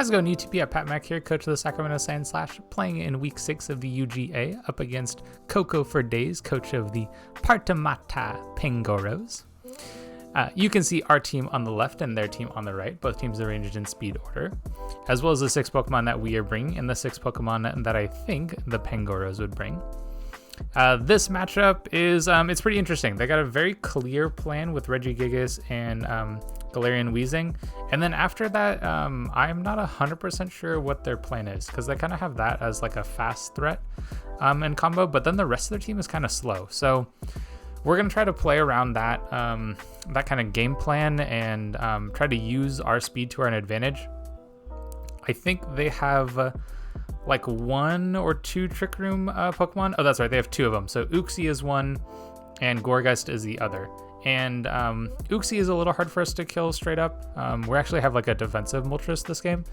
How's it going, UTP? Pat Mac here, coach of the Sacramento Sand Slash, playing in week 6 of the UGA up against Coco for Days, coach of the Paramatta Pangoros. You can see our team on the left and their team on the right. Both teams are arranged in speed order, as well as the 6 Pokemon that we are bringing and the 6 Pokemon that I think the Pangoros would bring. This matchup is it's pretty interesting. They got a very clear plan with Regigigas and Galarian Weezing, and then after that I'm not 100% sure what their plan is, because they kind of have that as like a fast threat in combo, but then the rest of their team is kind of slow. So we're gonna try to play around that that kind of game plan and try to use our speed to our advantage. I think they have like 1 or 2 Trick Room Pokemon. Oh, that's right, they have 2 of them. So Uxie is one and Gourgeist is the other. And Uxie is a little hard for us to kill straight up. We actually have like a defensive Moltres this game,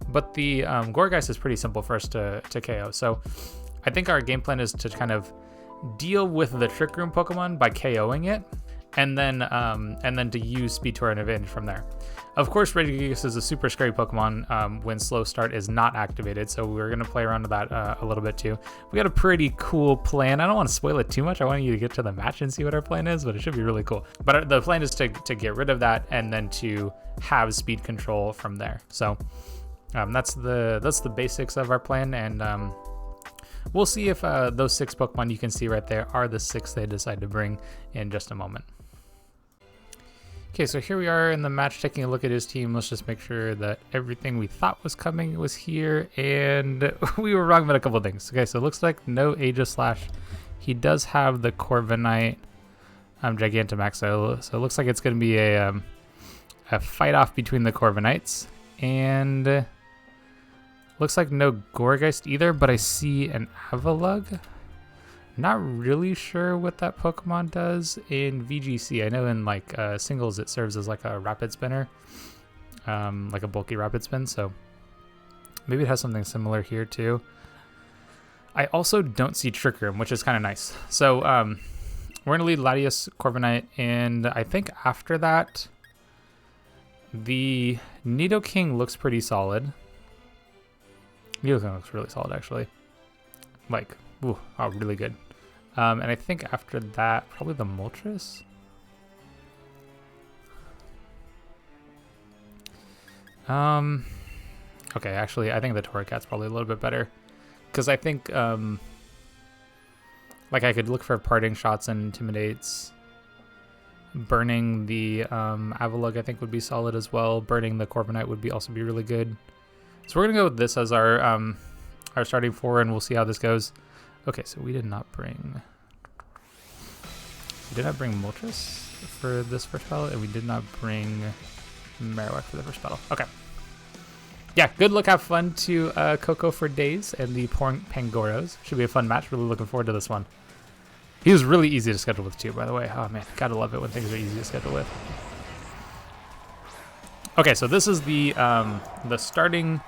but the Gourgeist is pretty simple for us to KO. So I think our game plan is to kind of deal with the Trick Room Pokemon by KOing it, and then to use speed to our advantage from there. Of course, Regigigas is a super scary Pokemon when Slow Start is not activated, so we're going to play around with that a little bit too. We got a pretty cool plan. I don't want to spoil it too much. I want you to get to the match and see what our plan is, but it should be really cool. But the plan is to get rid of that and then to have speed control from there. So that's the basics of our plan, and we'll see if those 6 Pokemon you can see right there are the 6 they decide to bring in just a moment. Okay, so here we are in the match taking a look at his team. Let's just make sure that everything we thought was coming was here, and we were wrong about a couple things. Okay, so it looks like no Aegislash. He does have the Corviknight Gigantamax, so it looks like it's going to be a fight off between the Corviknights, and looks like no Gourgeist either, but I see an Avalugg. Not really sure what that Pokemon does in VGC. I know in like singles it serves as like a rapid spinner, like a bulky rapid spin, so maybe it has something similar here too. I also don't see Trick Room, which is kind of nice. So we're gonna lead Latias, Corviknight, and I think after that the Nidoking looks pretty solid. Nidoking looks really solid actually. Like, ooh, oh, really good. And I think after that, probably the Moltres. Okay, actually, I think the Torracat's probably a little bit better, because I think like I could look for parting shots and intimidates. Burning the Avalugg I think would be solid as well. Burning the Corviknight would also be really good. So we're gonna go with this as our starting 4, and we'll see how this goes. Okay, so we did not bring Moltres for this first battle, and we did not bring Marowak for the first battle. Okay. Yeah, good luck, have fun to Coco for Days and the Pangoros. Should be a fun match. Really looking forward to this one. He was really easy to schedule with too, by the way. Oh man, gotta love it when things are easy to schedule with. Okay, so this is the starting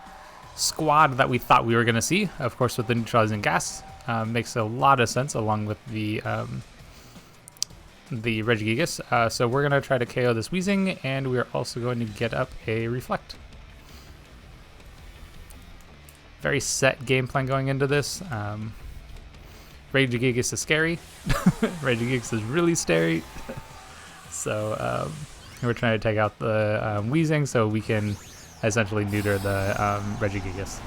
squad that we thought we were going to see, of course, with the neutralizing gas. Makes a lot of sense along with the Regigigas. So we're going to try to KO this Weezing, and we are also going to get up a Reflect. Very set game plan going into this. Regigigas is scary. Regigigas is really scary. So we're trying to take out the Weezing so we can essentially neuter the Regigigas.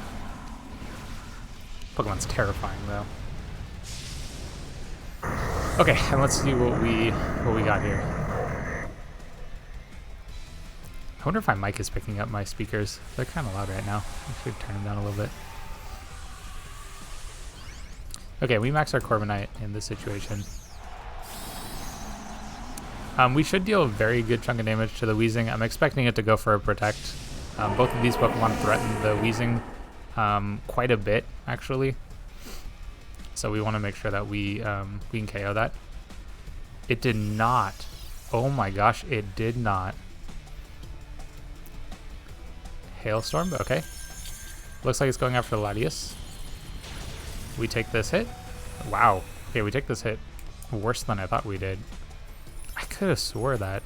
Pokemon's terrifying though. Okay, and let's see what we got here. I wonder if my mic is picking up my speakers. They're kind of loud right now. I should turn them down a little bit. Okay, we max our Corviknight in this situation. We should deal a very good chunk of damage to the Weezing. I'm expecting it to go for a Protect. Both of these Pokemon threaten the Weezing quite a bit, actually. So we want to make sure that we can KO that. It did not. Oh my gosh, it did not. Hailstorm, okay. Looks like it's going after Latias. We take this hit. Wow. Okay, we take this hit worse than I thought we did. I could have swore that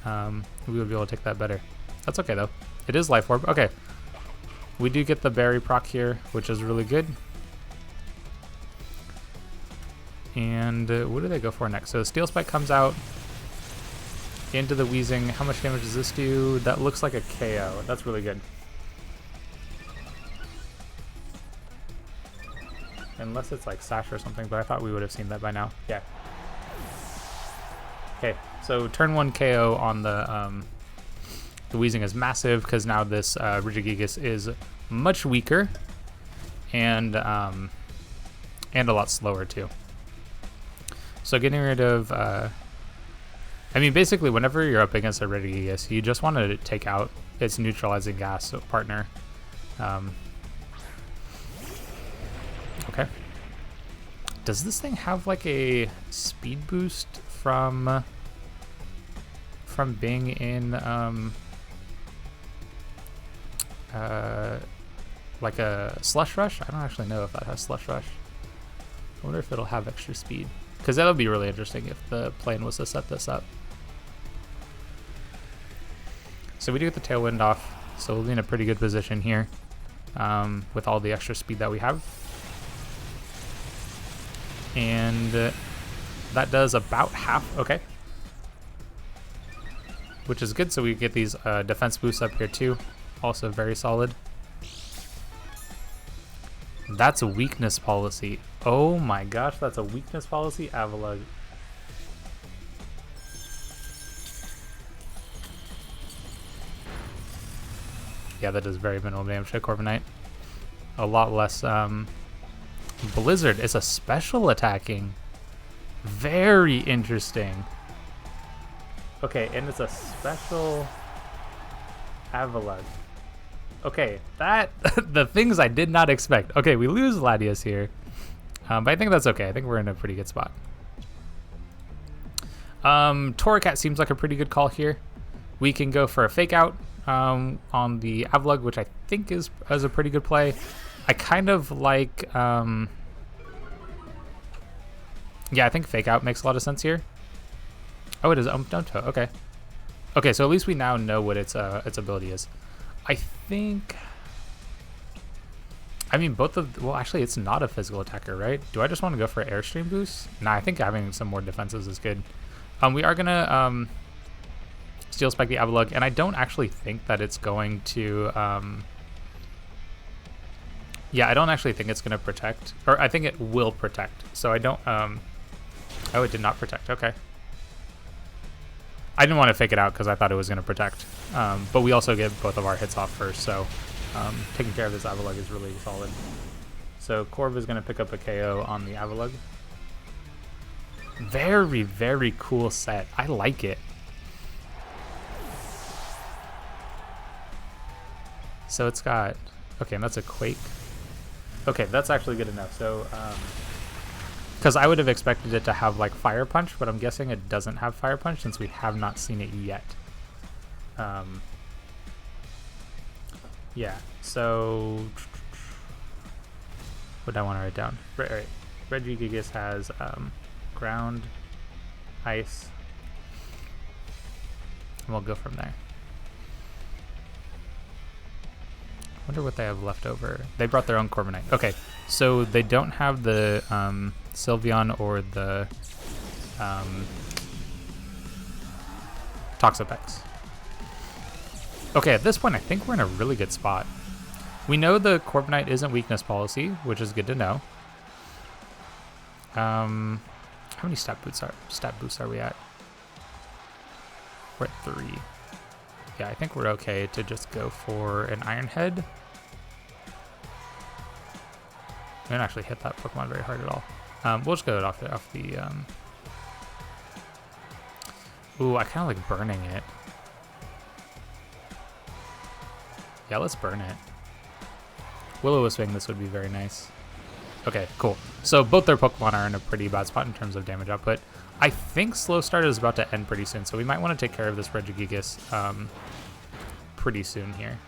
we would be able to take that better. That's okay though. It is Life Orb. Okay. We do get the berry proc here, which is really good. And what do they go for next? So Steel Spike comes out into the Wheezing. How much damage does this do? That looks like a KO. That's really good. Unless it's like Sash or something, but I thought we would have seen that by now. Yeah. Okay, so turn 1 KO on the Wheezing is massive because now this Regigigas is much weaker and a lot slower too. So getting rid of, I mean, basically whenever you're up against a Regigigas, you just want to take out its neutralizing gas partner. Okay. Does this thing have like a speed boost from being in like a Slush Rush? I don't actually know if that has Slush Rush. I wonder if it'll have extra speed, because that would be really interesting if the plan was to set this up. So we do get the Tailwind off, so we'll be in a pretty good position here with all the extra speed that we have. And that does about half, okay. Which is good, so we get these defense boosts up here too. Also very solid. That's a weakness policy. Oh my gosh, that's a weakness policy, Avalugg. Yeah, that does very minimal damage to Corviknight. A lot less, Blizzard is a special attacking. Very interesting. Okay, and it's a special Avalugg. Okay, that the things I did not expect. Okay, we lose Latias here, but I think that's okay. I think we're in a pretty good spot. Torracat seems like a pretty good call here. We can go for a Fake Out on the Avalugg, which I think is a pretty good play. I kind of like, yeah, I think Fake Out makes a lot of sense here. Oh, it is Ump-Dump-Toe, okay. Okay, so at least we now know what its ability is. I think, I mean, both of, well, actually, it's not a physical attacker, right? Do I just want to go for Airstream boost? Nah, I think having some more defenses is good. We are gonna Steel Spike the Avalugg, and I don't actually think that it's going to, yeah, I don't actually think it's gonna protect, or I think it will protect. So I don't, oh, it did not protect, okay. I didn't want to Fake it out because I thought it was going to protect. But we also get both of our hits off first, so taking care of this Avalugg is really solid. So Corv is going to pick up a KO on the Avalugg. Very, very cool set. I like it. So it's got, okay, and that's a Quake. Okay, that's actually good enough. So, because I would have expected it to have like Fire Punch, but I'm guessing it doesn't have Fire Punch since we have not seen it yet. Yeah, so what do I want to write down? Right. Regigigas has Ground, Ice, and we'll go from there. I wonder what they have left over. They brought their own Corviknight. Okay, so they don't have the Sylveon or the Toxapex. Okay, at this point, I think we're in a really good spot. We know the Corviknight isn't weakness policy, which is good to know. How many stat boosts are we at? We're at 3. Yeah, I think we're okay to just go for an Iron Head. We didn't actually hit that Pokemon very hard at all. We'll just go off the ooh, I kind of like burning it. Yeah, let's burn it. Will-O-Wisp this would be very nice. Okay, cool. So both their Pokemon are in a pretty bad spot in terms of damage output. I think Slow Start is about to end pretty soon, so we might want to take care of this Regigigas pretty soon here.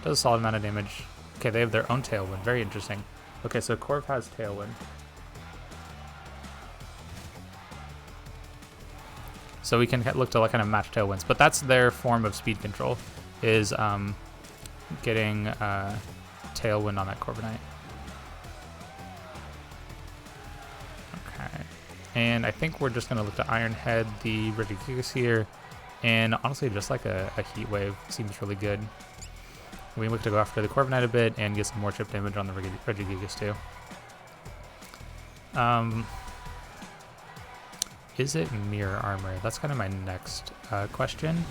Does a solid amount of damage. Okay, they have their own Tailwind. Very interesting. Okay, so Corv has Tailwind. So we can look to like kind of match Tailwinds, but that's their form of speed control, is getting Tailwind on that Corviknight. Okay. And I think we're just going to look to Iron Head the Regigigas here. And honestly, just like a Heat Wave seems really good. We look to go after the Corviknight a bit and get some more chip damage on the Regigigas too. Is it Mirror Armor? That's kind of my next question.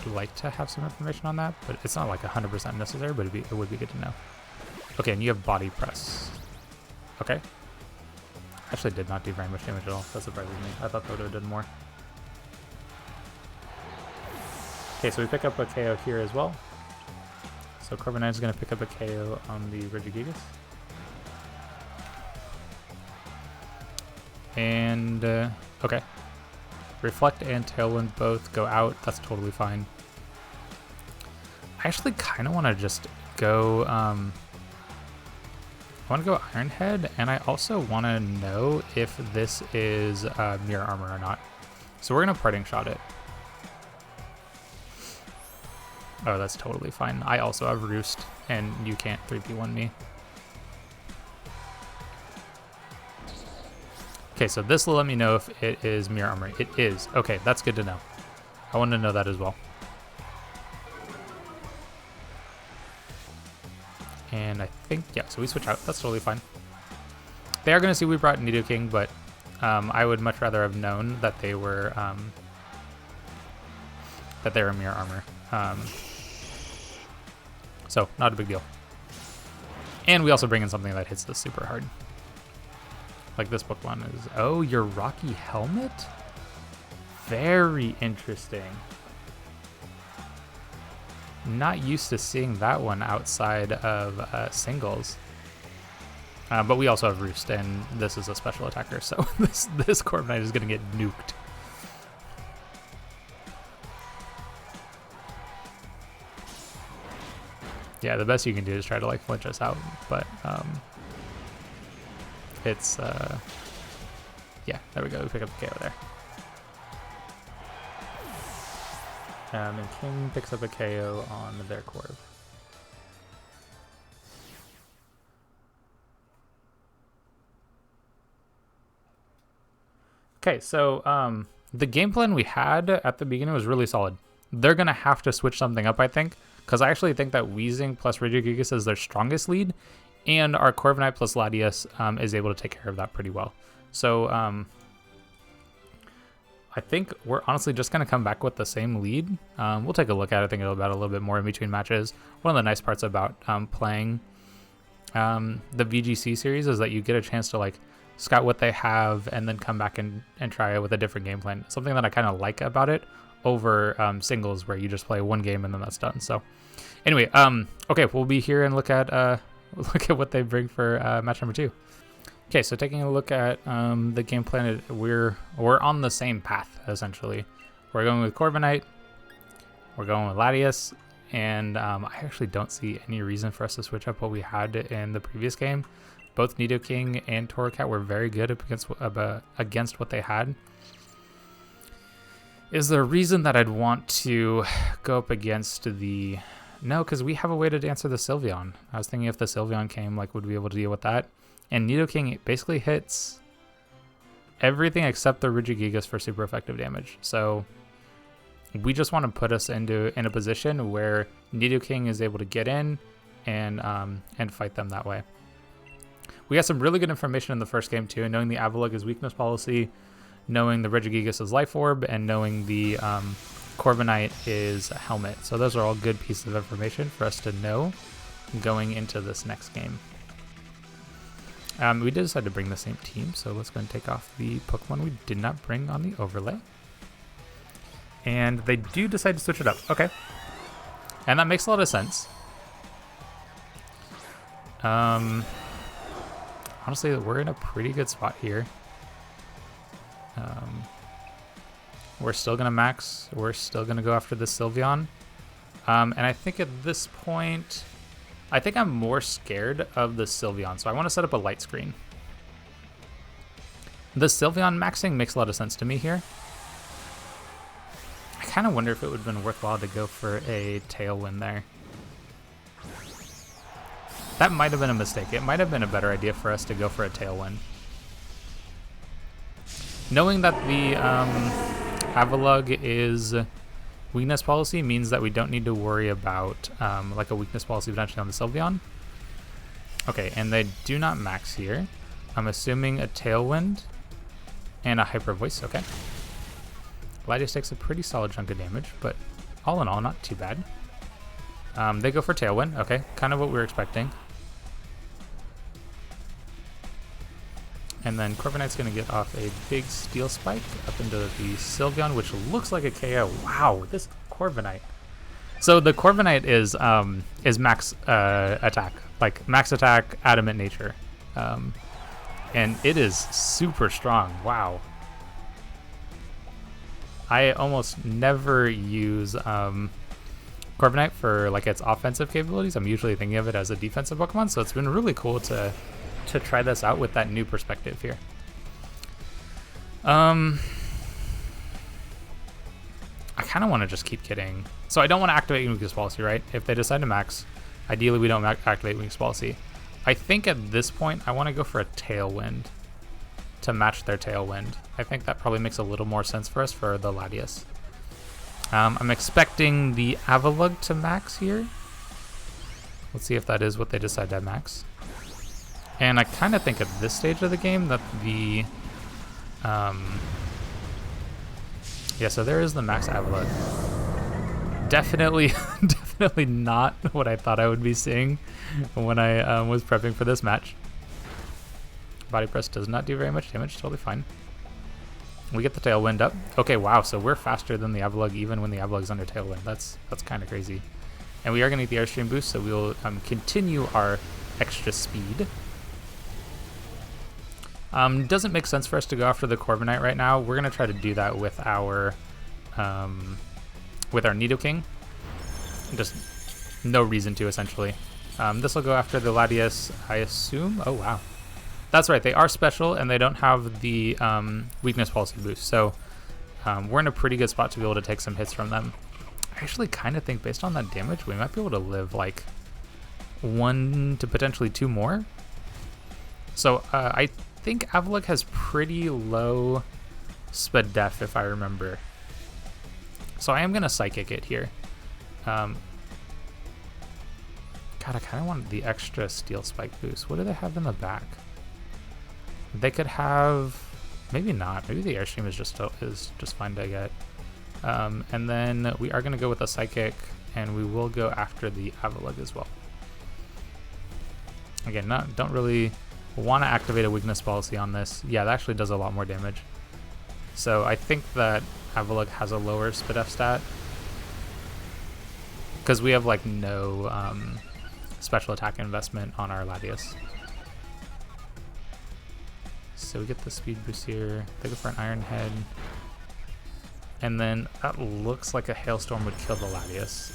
I'd like to have some information on that, but it's not like 100% necessary, but it would be good to know. Okay, and you have Body Press. Okay. Actually did not do very much damage at all. That surprises me. I thought that would have done more. Okay, so we pick up a KO here as well. So Corviknight is going to pick up a KO on the Regigigas. And, okay. Reflect and Tailwind both go out. That's totally fine. I actually kind of want to just go, I want to go Iron Head, and I also want to know if this is Mirror Armor or not. So we're going to Parting Shot it. Oh, that's totally fine. I also have Roost, and you can't 3p1 me. Okay, so this will let me know if it is Mirror Armor. It is. Okay, that's good to know. I want to know that as well. And I think, yeah, so we switch out. That's totally fine. They are going to see we brought Nidoking, but I would much rather have known that they were Mirror Armor. So, not a big deal. And we also bring in something that hits this super hard. Like this Pokemon is... Oh, your Rocky Helmet? Very interesting. Not used to seeing that one outside of singles. But we also have Roost, and this is a special attacker, so this Corviknight is going to get nuked. Yeah, the best you can do is try to like flinch us out, but it's yeah, there we go. We pick up the KO there. And King picks up a KO on their Corv. Okay, so the game plan we had at the beginning was really solid. They're gonna have to switch something up, I think, because I actually think that Weezing plus Regigigas is their strongest lead, and our Corviknight plus Latias is able to take care of that pretty well. So I think we're honestly just going to come back with the same lead. We'll take a look at it, think about it a little bit more in between matches. One of the nice parts about playing the VGC series is that you get a chance to like scout what they have and then come back and try it with a different game plan. Something that I kind of like about it over singles where you just play one game and then that's done. So anyway, okay, we'll be here and look at what they bring for match number 2. Okay, so taking a look at the game plan, we're on the same path essentially. We're going with Corviknight, we're going with Latias, and I actually don't see any reason for us to switch up what we had in the previous game. Both Nidoking and Torracat were very good against what they had. Is there a reason that I'd want to go up against the... No, because we have a way to answer the Sylveon. I was thinking if the Sylveon came, like, would we be able to deal with that? And Nidoking basically hits everything except the Regigigas for super effective damage. So we just want to put us in a position where Nidoking is able to get in and fight them that way. We got some really good information in the first game too, knowing the Avalug's weakness policy, knowing the Regigigas' Life Orb, and knowing the Corviknight is a helmet. So those are all good pieces of information for us to know going into this next game. We did decide to bring the same team, so let's go and take off the Pokemon we did not bring on the overlay. And they do decide to switch it up. Okay. And that makes a lot of sense. Honestly, we're in a pretty good spot here. We're still going to max. We're still going to go after the Sylveon. And I think at this point, I think I'm more scared of the Sylveon. So I want to set up a light screen. The Sylveon maxing makes a lot of sense to me here. I kind of wonder if it would have been worthwhile to go for a Tailwind there. That might have been a mistake. It might have been a better idea for us to go for a Tailwind. Knowing that the Avalugg is weakness policy means that we don't need to worry about like a weakness policy potentially on the Sylveon. Okay, and they do not max here. I'm assuming a Tailwind and a Hyper Voice. Okay. Latias takes a pretty solid chunk of damage, but all in all, not too bad. They go for Tailwind. Okay, kind of what we were expecting. And then Corviknight's going to get off a big Steel Spike up into the Sylveon, which looks like a KO. Wow, this Corviknight. So the Corviknight is max attack, like max attack, adamant nature. And it is super strong. Wow. I almost never use Corviknight for like its offensive capabilities. I'm usually thinking of it as a defensive Pokemon, so it's been really cool to try this out with that new perspective here. I kind of want to just keep getting... So I don't want to activate weakness policy, right? If they decide to max, ideally we don't activate weakness policy. I think at this point I want to go for a Tailwind to match their Tailwind. I think that probably makes a little more sense for us for the Latias. I'm expecting the Avalugg to max here. Let's see if that is what they decide to max. And I kind of think at this stage of the game that the... yeah, so there is the max Avalugg. Definitely, definitely not what I thought I would be seeing when I was prepping for this match. Body Press does not do very much damage, totally fine. We get the Tailwind up. Okay, wow, so we're faster than the Avalugg even when the Avalugg's under Tailwind. That's kind of crazy. And we are going to get the Airstream boost, so we will continue our extra speed. Doesn't make sense for us to go after the Corviknight right now. We're going to try to do that with our Nidoking. Just no reason to, essentially. This will go after the Latias, I assume. Oh, wow. That's right, they are special, and they don't have the weakness policy boost. So we're in a pretty good spot to be able to take some hits from them. I actually kind of think, based on that damage, we might be able to live like 1 to potentially 2 more. So I think Avalugg has pretty low Spadef, if I remember. So I am going to Psychic it here. God, I kind of wanted the extra Steel Spike boost. What do they have in the back? They could have... Maybe not. Maybe the Airstream is just fine to get. And then we are going to go with a Psychic, and we will go after the Avalugg as well. Again, don't really want to activate a weakness policy on this. Yeah, that actually does a lot more damage. So I think that Avalugg has a lower Spadef stat, because we have like no special attack investment on our Latias. So we get the speed boost here. They go for an Iron Head. And then that looks like a Hailstorm would kill the Latias.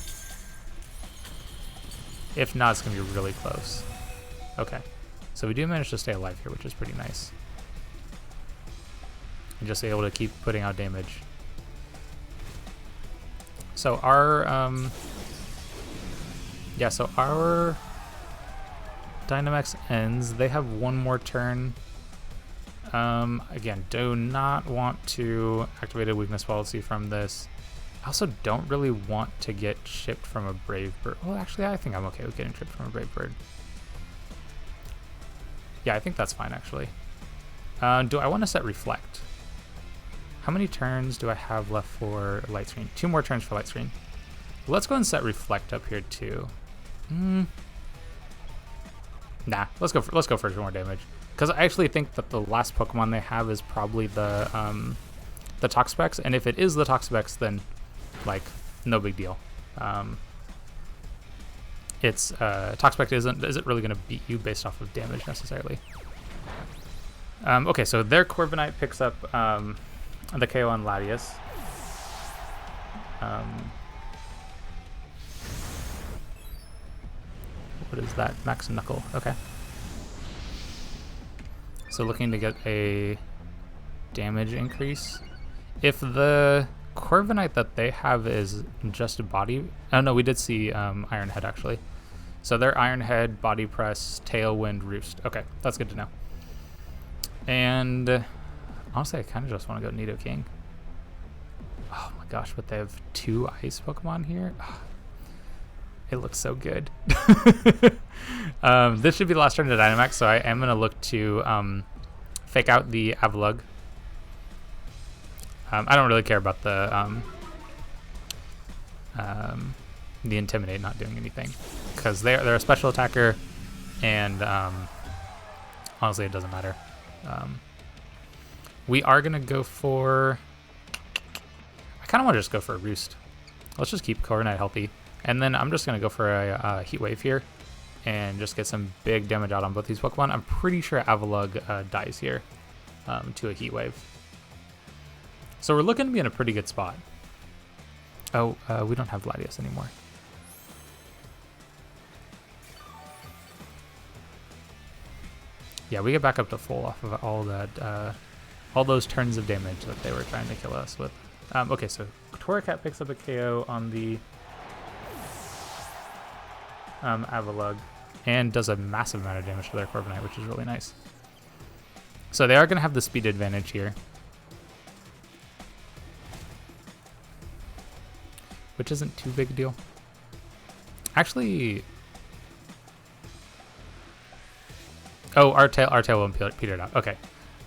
If not, it's going to be really close. Okay. So we do manage to stay alive here, which is pretty nice. And just able to keep putting out damage. So our... yeah, so our Dynamax ends. They have one more turn. Again, do not want to activate a weakness policy from this. I also don't really want to get chipped from a Brave Bird. Well, actually, I think I'm okay with getting chipped from a Brave Bird. Yeah, I think that's fine, actually. Do I want to set Reflect? How many turns do I have left for Light Screen? 2 more turns for Light Screen. Let's go and set Reflect up here, too. Nah, let's go for 2 more damage. Because I actually think that the last Pokemon they have is probably the Toxapex, and if it is the Toxapex, then like no big deal. It's Toxapex isn't really going to beat you based off of damage necessarily. Okay, so their Corviknight picks up the KO on Latias. What is that? Max Knuckle. Okay. So looking to get a damage increase. If the Corviknight that they have is just a body... Oh no, we did see Iron Head actually. So they're Iron Head, Body Press, Tailwind, Roost. Okay, that's good to know. And honestly, I kind of just want to go Nidoking. Oh my gosh, but they have 2 ice Pokemon here. It looks so good. This should be the last turn to Dynamax, so I am going to look to fake out the Avalugg. I don't really care about the Intimidate not doing anything, because they're a special attacker, and honestly, it doesn't matter. We are going to go for... I kind of want to just go for a Roost. Let's just keep Corviknight healthy. And then I'm just going to go for a Heat Wave here and just get some big damage out on both these Pokemon. I'm pretty sure Avalugg dies here to a Heat Wave. So we're looking to be in a pretty good spot. Oh, we don't have Latios anymore. Yeah, we get back up to full off of all that, all those turns of damage that they were trying to kill us with. Okay, so Torracat picks up a KO on the Avalugg and does a massive amount of damage to their Corviknight, which is really nice. So they are going to have the speed advantage here, which isn't too big a deal. Actually, oh, our tail won't petered out. Okay,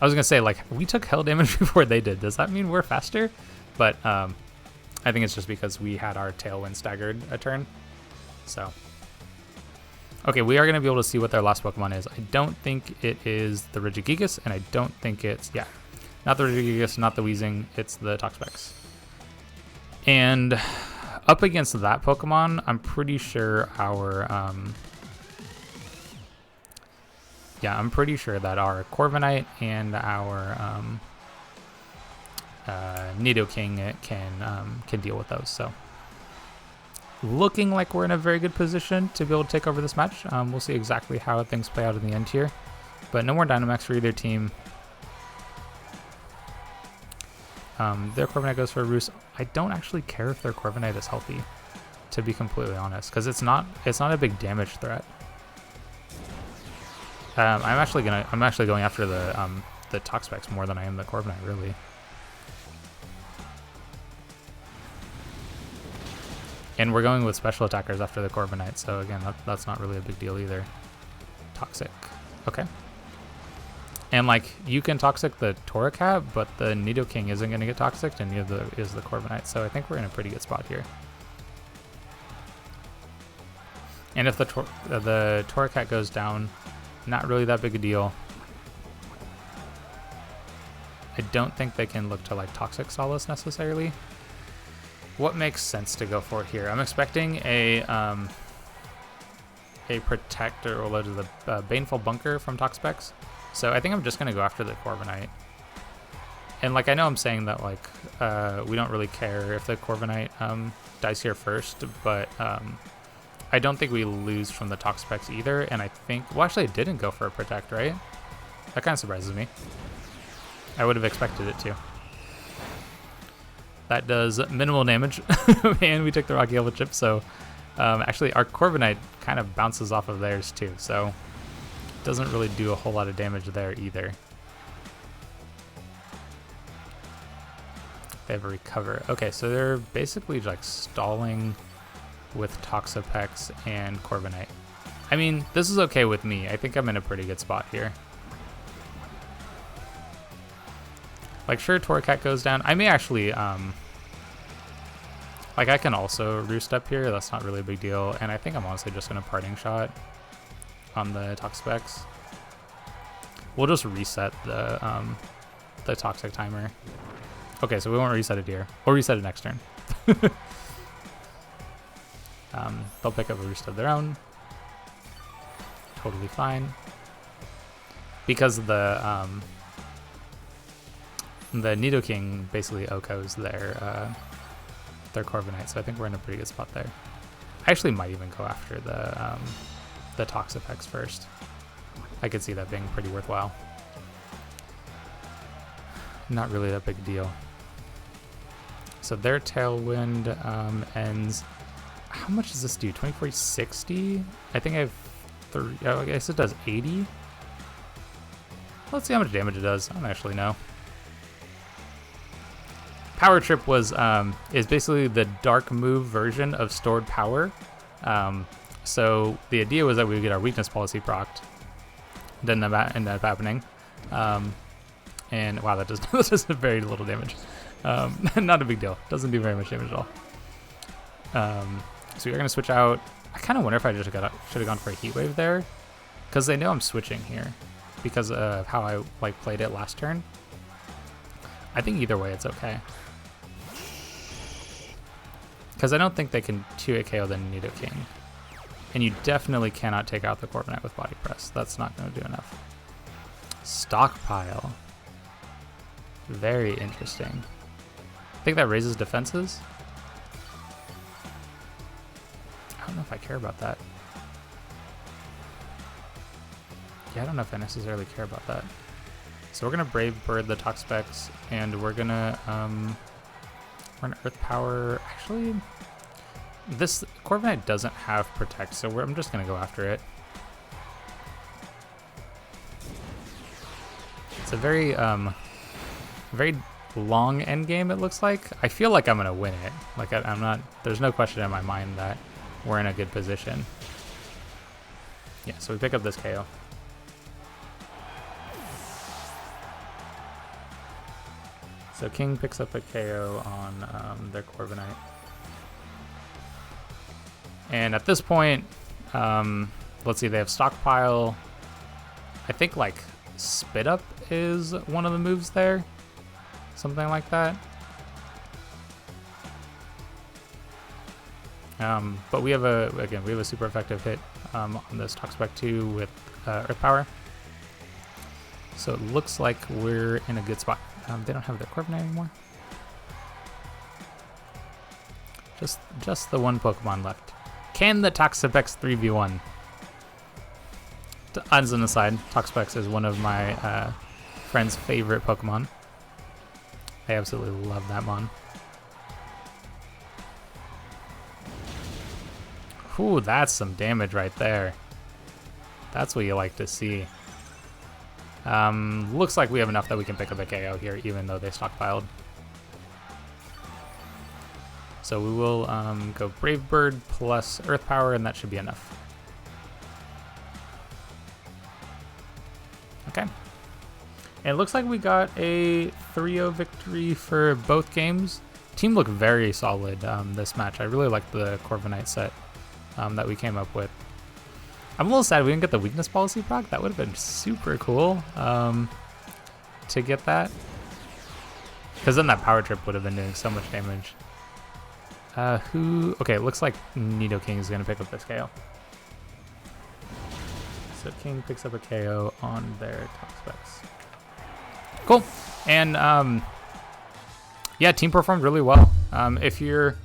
I was gonna say, like, we took hell damage before they did. Does that mean we're faster? But I think it's just because we had our Tailwind staggered a turn. So, okay, we are gonna be able to see what their last Pokemon is. I don't think it is the Regigigas, and I don't think it's, yeah, not the Regigigas, not the Weezing, it's the Toxapex. And up against that Pokemon, I'm pretty sure our I'm pretty sure that our Corviknight and our Nidoking can deal with those. So, looking like we're in a very good position to be able to take over this match. We'll see exactly how things play out in the end here. But no more Dynamax for either team. Their Corviknight goes for a Roost. I don't actually care if their Corviknight is healthy, to be completely honest, because it's not a big damage threat. I'm actually going after the Toxapex more than I am the Corviknight, really. And we're going with special attackers after the Corviknight, so again, that's not really a big deal either. Toxic, okay. And like, you can Toxic the Torracat, but the Nidoking isn't going to get Toxic, and neither is the Corviknight, so I think we're in a pretty good spot here. And if the Torracat goes down, not really that big a deal. I don't think they can look to like Toxic Solace necessarily. What makes sense to go for here? I'm expecting a Protect or what is the Baneful Bunker from Toxapex. So I think I'm just gonna go after the Corviknight. And like, I know I'm saying that like we don't really care if the Corviknight dies here first, but I don't think we lose from the Toxapex either, and I think... Well, actually, it didn't go for a Protect, right? That kind of surprises me. I would have expected it to. That does minimal damage, and we took the Rocky Elbow Chip, so... actually, our Corviknight kind of bounces off of theirs, too, so... It doesn't really do a whole lot of damage there, either. They have a Recover. Okay, so they're basically, like, stalling... with Toxapex and Corviknight. I mean, this is okay with me. I think I'm in a pretty good spot here. Like, sure, Torracat goes down. I may actually, like, I can also Roost up here. That's not really a big deal. And I think I'm honestly just going to Parting Shot on the Toxapex. We'll just reset the Toxic timer. Okay, so we won't reset it here. We'll reset it next turn. They'll pick up a Roost of their own. Totally fine. Because the Nidoking basically OHKOs their Corviknight, so I think we're in a pretty good spot there. I actually might even go after the Toxapex first. I could see that being pretty worthwhile. Not really that big a deal. So their Tailwind ends. how much does this do? 2460? I think I have 3. Oh, I guess it does 80. Let's see how much damage it does. I don't actually know. Power Trip is basically the dark move version of stored power. So the idea was that we would get our weakness policy procced. Didn't end up happening. And wow, that does very little damage. Not a big deal. Doesn't do very much damage at all. So we're gonna switch out. I kind of wonder if I just should have gone for a heat wave there, because they know I'm switching here because of how I played it last turn. I think either way it's okay, because I don't think they can 2-hit KO the Nidoking, and you definitely cannot take out the Corviknight with Body Press. That's not going to do enough. Stockpile. Very interesting. I think that raises defenses. I don't know if I care about that. Yeah, I don't know if I necessarily care about that. So we're gonna Brave Bird the Toxapex, and we're gonna Earth Power. Actually, this Corviknight doesn't have Protect, so I'm just gonna go after it. It's a very very long end game. It looks like. I feel like I'm gonna win it. Like I'm not. There's no question in my mind that we're in a good position. Yeah. So we pick up this KO. So King picks up a KO on their Corviknight. And at this point, let's see, they have Stockpile. I think like Spit Up is one of the moves there. Something like that. But we have a super effective hit on this Toxapex 2 with Earth Power. So it looks like we're in a good spot. They don't have their Corviknight anymore. Just the one Pokemon left. Can the Toxapex 3v1? As an aside, Toxapex is one of my friend's favorite Pokemon. I absolutely love that mon. Ooh, that's some damage right there. That's what you like to see. Looks like we have enough that we can pick up a KO here, even though they stockpiled. So we will go Brave Bird plus Earth Power, and that should be enough. Okay. And it looks like we got a 3-0 victory for both games. Team looked very solid this match. I really liked the Corviknight set that we came up with. I'm a little sad we didn't get the weakness policy proc. That would have been super cool to get that. Because then that power trip would have been doing so much damage. Okay, it looks like Nidoking is going to pick up this KO. So King picks up a KO on their Toxapex. Cool. And yeah, team performed really well. If you're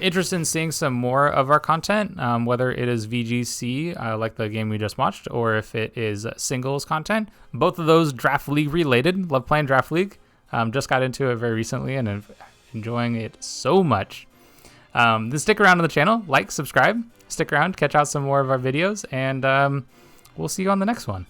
interested in seeing some more of our content, whether it is VGC, like the game we just watched, or if it is singles content, both of those Draft League related. Love playing Draft League. Just got into it very recently and enjoying it so much. Then stick around on the channel, like, subscribe, stick around, catch out some more of our videos, and we'll see you on the next one.